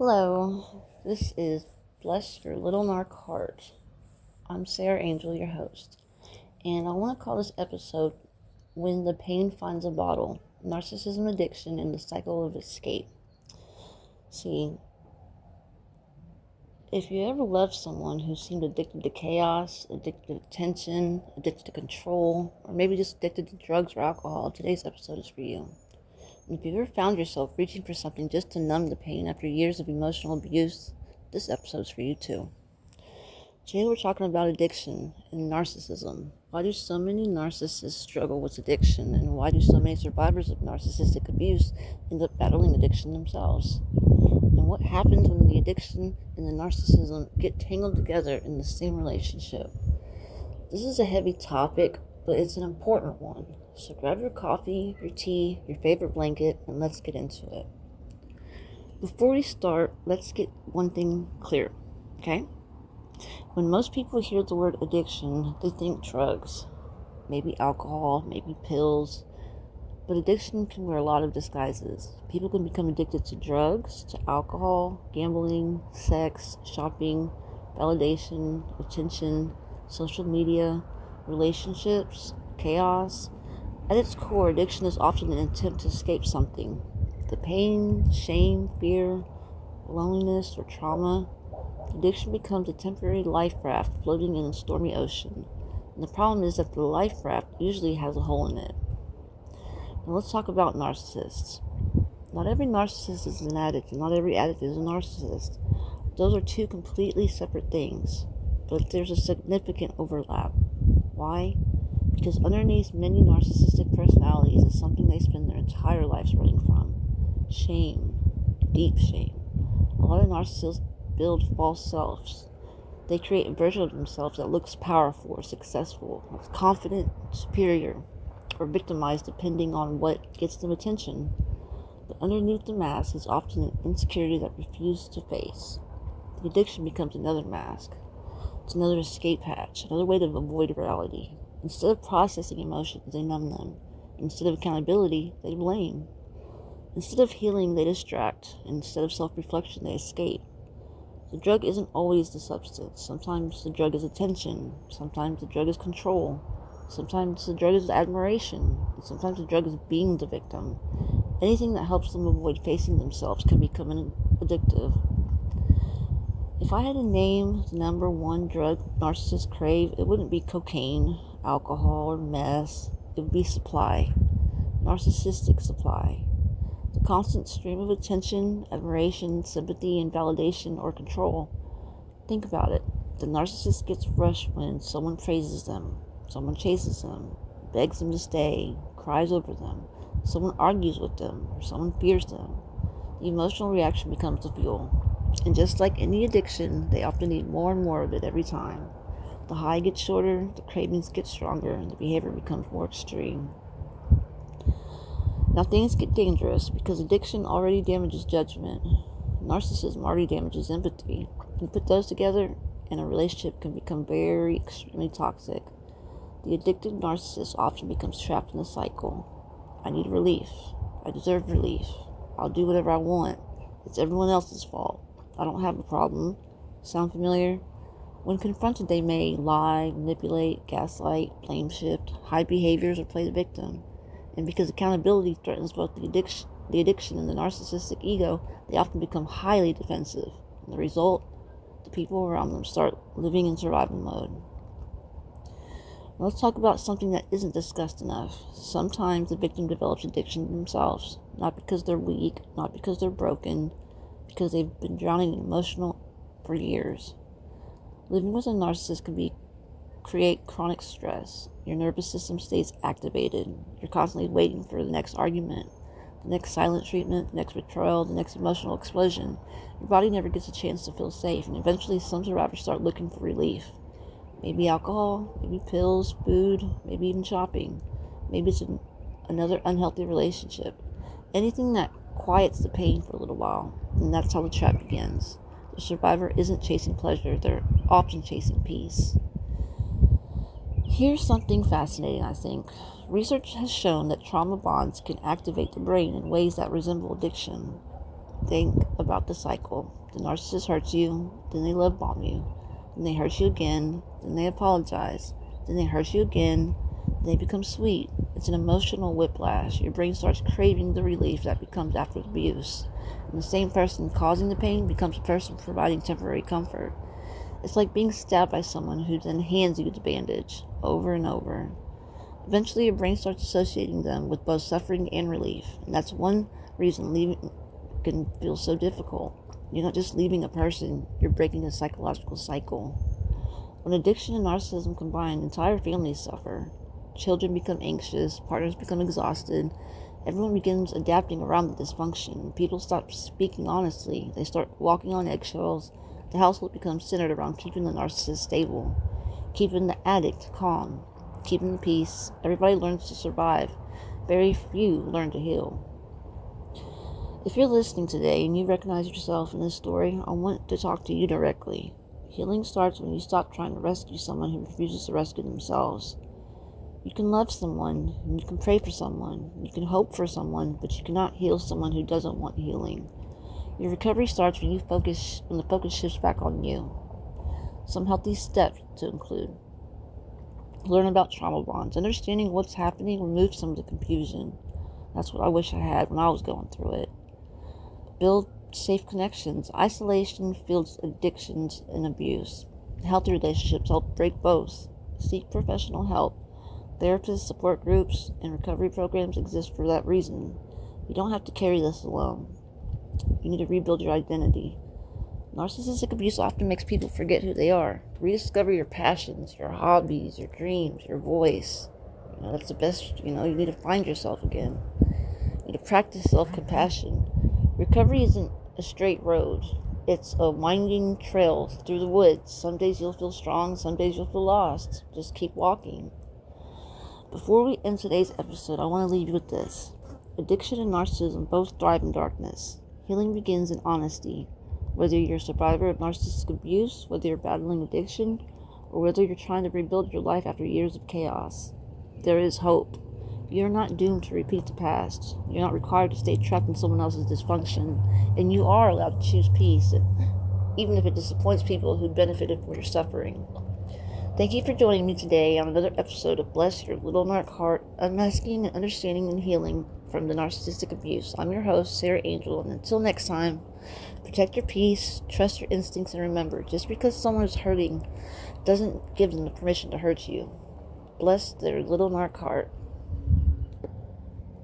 Hello, this is Bless Your Little Narc Heart. I'm Sarah Angel, your host, and I want to call this episode When the Pain Finds a Bottle, Narcissism Addiction and the Cycle of Escape. See, if you ever loved someone who seemed addicted to chaos, addicted to attention, addicted to control, or maybe just addicted to drugs or alcohol, today's episode is for you. And if you've ever found yourself reaching for something just to numb the pain after years of emotional abuse, this episode's for you too. Today we're talking about addiction and narcissism. Why do so many narcissists struggle with addiction, and why do so many survivors of narcissistic abuse end up battling addiction themselves? And what happens when the addiction and the narcissism get tangled together in the same relationship? This is a heavy topic, but it's an important one. So grab your coffee, your tea, your favorite blanket, and let's get into it. Before we start, let's get one thing clear, okay? When most people hear the word addiction, they think drugs, maybe alcohol, maybe pills, but addiction can wear a lot of disguises. People can become addicted to drugs, to alcohol, gambling, sex, shopping, validation, attention, social media, relationships, chaos. At its core, addiction is often an attempt to escape something. The pain, shame, fear, loneliness, or trauma. Addiction becomes a temporary life raft floating in a stormy ocean. And the problem is that the life raft usually has a hole in it. Now let's talk about narcissists. Not every narcissist is an addict, and not every addict is a narcissist. Those are two completely separate things, but there's a significant overlap. Why? Because underneath many narcissistic personalities is something they spend their entire lives running from. Shame. Deep shame. A lot of narcissists build false selves. They create a version of themselves that looks powerful or successful, confident, superior, or victimized depending on what gets them attention. But underneath the mask is often an insecurity that refuses to face. The addiction becomes another mask. It's another escape hatch, another way to avoid reality. Instead of processing emotions, they numb them. Instead of accountability, they blame. Instead of healing, they distract. Instead of self-reflection, they escape. The drug isn't always the substance. Sometimes the drug is attention. Sometimes the drug is control. Sometimes the drug is admiration. And sometimes the drug is being the victim. Anything that helps them avoid facing themselves can become addictive. If I had to name the number one drug narcissists crave, it wouldn't be cocaine, alcohol, or meth. It would be supply. Narcissistic supply. The constant stream of attention, admiration, sympathy, and validation or control. Think about it. The narcissist gets rushed when someone praises them, someone chases them, begs them to stay, cries over them, someone argues with them, or someone fears them. The emotional reaction becomes the fuel. And just like any addiction, they often need more and more of it every time. The high gets shorter, the cravings get stronger, and the behavior becomes more extreme. Now things get dangerous because addiction already damages judgment. Narcissism already damages empathy. You put those together and a relationship can become very extremely toxic. The addicted narcissist often becomes trapped in a cycle. I need relief. I deserve relief. I'll do whatever I want. It's everyone else's fault. I don't have a problem. Sound familiar? When confronted, they may lie, manipulate, gaslight, blame shift, hide behaviors, or play the victim. And because accountability threatens both the addiction and the narcissistic ego, they often become highly defensive. And the result, the people around them start living in survival mode. Now let's talk about something that isn't discussed enough. Sometimes the victim develops addiction themselves, not because they're weak, not because they're broken, because they've been drowning in emotional for years. Living with a narcissist can create chronic stress. Your nervous system stays activated. You're constantly waiting for the next argument, the next silent treatment, the next betrayal, the next emotional explosion. Your body never gets a chance to feel safe, and eventually some survivors start looking for relief. Maybe alcohol, maybe pills, food, maybe even shopping. Maybe it's another unhealthy relationship. Anything that quiets the pain for a little while, and that's how the trap begins. The survivor isn't chasing pleasure, they're often chasing peace. Here's something fascinating, I think. Research has shown that trauma bonds can activate the brain in ways that resemble addiction. Think about the cycle. The narcissist hurts you, then they love bomb you. Then they hurt you again, then they apologize. Then they hurt you again, then they become sweet. It's an emotional whiplash. Your brain starts craving the relief that becomes after abuse. And the same person causing the pain becomes the person providing temporary comfort. It's like being stabbed by someone who then hands you the bandage over and over. Eventually, your brain starts associating them with both suffering and relief. And that's one reason leaving can feel so difficult. You're not just leaving a person, you're breaking a psychological cycle. When addiction and narcissism combine, entire families suffer. Children become anxious, partners become exhausted, everyone begins adapting around the dysfunction. People stop speaking honestly, they start walking on eggshells. The household becomes centered around keeping the narcissist stable, keeping the addict calm, keeping the peace. Everybody learns to survive. Very few learn to heal. If you're listening today and you recognize yourself in this story, I want to talk to you directly. Healing starts when you stop trying to rescue someone who refuses to rescue themselves. You can love someone, and you can pray for someone, you can hope for someone, but you cannot heal someone who doesn't want healing. Your recovery starts when the focus shifts back on you. Some healthy steps to include: learn about trauma bonds. Understanding what's happening removes some of the confusion. That's what I wish I had when I was going through it. Build safe connections. Isolation fuels addictions and abuse. Healthy relationships help break both. Seek professional help. Therapists, support groups, and recovery programs exist for that reason. You don't have to carry this alone. You need to rebuild your identity. Narcissistic abuse often makes people forget who they are. Rediscover your passions, your hobbies, your dreams, your voice. That's the best. You need to find yourself again. You need to practice self-compassion. Recovery isn't a straight road. It's a winding trail through the woods. Some days you'll feel strong, some days you'll feel lost. Just keep walking. Before we end today's episode, I want to leave you with this. Addiction and narcissism both thrive in darkness. Healing begins in honesty. Whether you're a survivor of narcissistic abuse, whether you're battling addiction, or whether you're trying to rebuild your life after years of chaos, there is hope. You're not doomed to repeat the past. You're not required to stay trapped in someone else's dysfunction. And you are allowed to choose peace, even if it disappoints people who benefited from your suffering. Thank you for joining me today on another episode of Bless Your Little Narc Heart, Unmasking and Understanding and Healing from the Narcissistic Abuse. I'm your host, Sarah Angel, and until next time, protect your peace, trust your instincts, and remember, just because someone is hurting doesn't give them the permission to hurt you. Bless their little narc heart.